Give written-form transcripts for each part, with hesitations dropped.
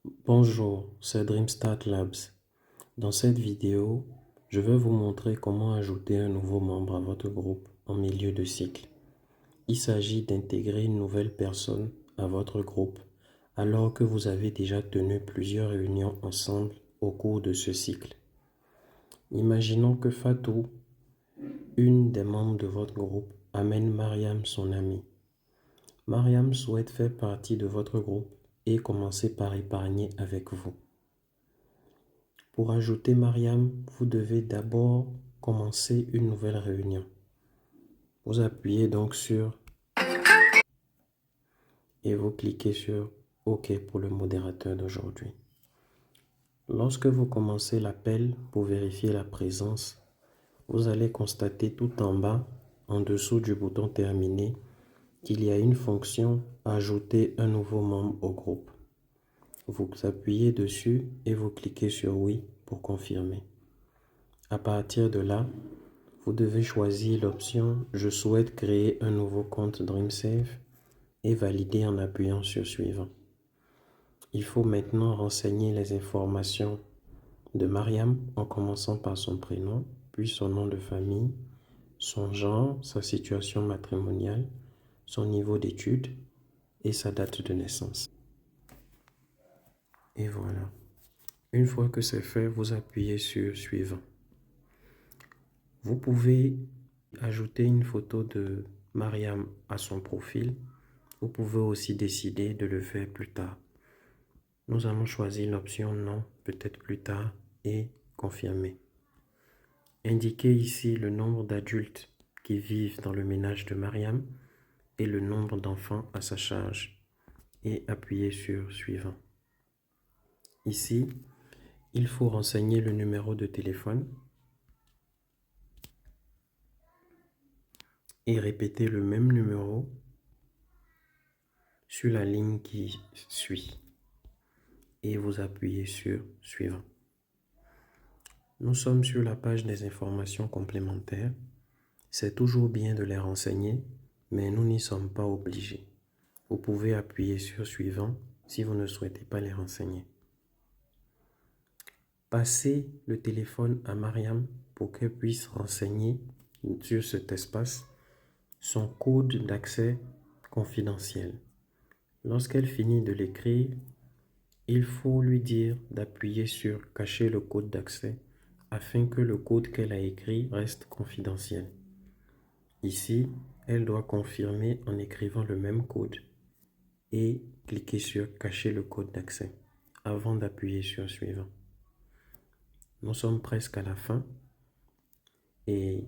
Bonjour, c'est Dreamstart Labs. Dans cette vidéo, je vais vous montrer comment ajouter un nouveau membre à votre groupe en milieu de cycle. Il s'agit d'intégrer une nouvelle personne à votre groupe alors que vous avez déjà tenu plusieurs réunions ensemble au cours de ce cycle. Imaginons que Fatou, une des membres de votre groupe, amène Mariam, son amie. Mariam souhaite faire partie de votre groupe et commencer par épargner avec vous. Pour ajouter Mariam, vous devez d'abord commencer une nouvelle réunion. Vous appuyez donc sur et vous cliquez sur OK pour le modérateur d'aujourd'hui. Lorsque vous commencez l'appel pour vérifier la présence, vous allez constater tout en bas, en dessous du bouton terminer, qu'il y a une fonction ajouter un nouveau membre au groupe. Vous appuyez dessus et vous cliquez sur oui pour confirmer. À partir de là, vous devez choisir l'option « Je souhaite créer un nouveau compte DreamSafe » et valider en appuyant sur « Suivant ». Il faut maintenant renseigner les informations de Mariam en commençant par son prénom, puis son nom de famille, son genre, sa situation matrimoniale, son niveau d'études et sa date de naissance. Et voilà. Une fois que c'est fait, vous appuyez sur « Suivant ». Vous pouvez ajouter une photo de Mariam à son profil. Vous pouvez aussi décider de le faire plus tard. Nous allons choisir l'option non, peut-être plus tard et confirmer. Indiquez ici le nombre d'adultes qui vivent dans le ménage de Mariam et le nombre d'enfants à sa charge et appuyez sur suivant. Ici, il faut renseigner le numéro de téléphone et répéter le même numéro sur la ligne qui suit et vous appuyez sur suivant. Nous sommes sur la page des informations complémentaires. C'est toujours bien de les renseigner, mais nous n'y sommes pas obligés. Vous pouvez appuyer sur suivant si vous ne souhaitez pas les renseigner. Passez le téléphone à Mariam pour qu'elle puisse renseigner sur cet espace son code d'accès confidentiel. Lorsqu'elle finit de l'écrire, il faut lui dire d'appuyer sur « Cacher le code d'accès » afin que le code qu'elle a écrit reste confidentiel. Ici, elle doit confirmer en écrivant le même code et cliquer sur « Cacher le code d'accès » avant d'appuyer sur « Suivant ». Nous sommes presque à la fin et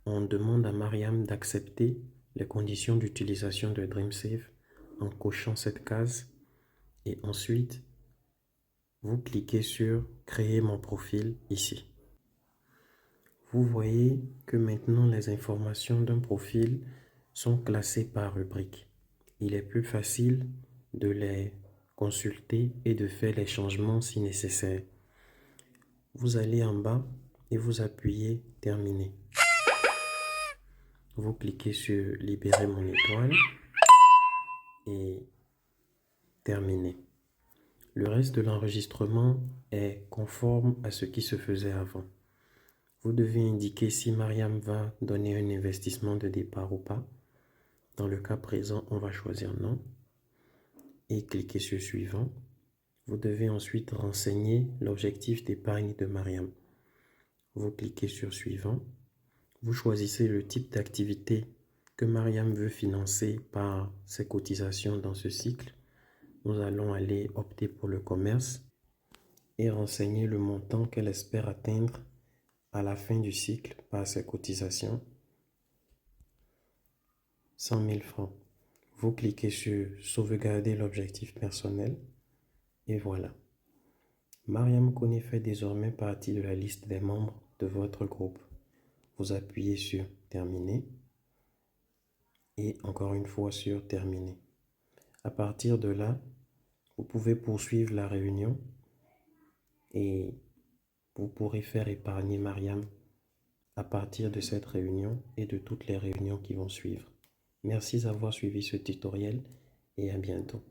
on demande à Mariam d'accepter les conditions d'utilisation de DreamSafe en cochant cette case et ensuite vous cliquez sur « Créer mon profil » ici. Vous voyez que maintenant les informations d'un profil sont classées par rubrique. Il est plus facile de les consulter et de faire les changements si nécessaire. Vous allez en bas et vous appuyez « Terminer ». Vous cliquez sur « Libérer mon étoile » et « Terminer ». Le reste de l'enregistrement est conforme à ce qui se faisait avant. Vous devez indiquer si Mariam va donner un investissement de départ ou pas. Dans le cas présent, on va choisir non et cliquer sur suivant. Vous devez ensuite renseigner l'objectif d'épargne de Mariam. Vous cliquez sur suivant. Vous choisissez le type d'activité que Mariam veut financer par ses cotisations dans ce cycle. Nous allons aller opter pour le commerce et renseigner le montant qu'elle espère atteindre à la fin du cycle par ses cotisations. 100 000 francs. Vous cliquez sur sauvegarder l'objectif personnel et voilà. Mariam Kone fait désormais partie de la liste des membres de votre groupe. Vous appuyez sur terminer et encore une fois sur terminer. À partir de là, vous pouvez poursuivre la réunion et vous pourrez faire épargner Mariam à partir de cette réunion et de toutes les réunions qui vont suivre. Merci d'avoir suivi ce tutoriel et à bientôt.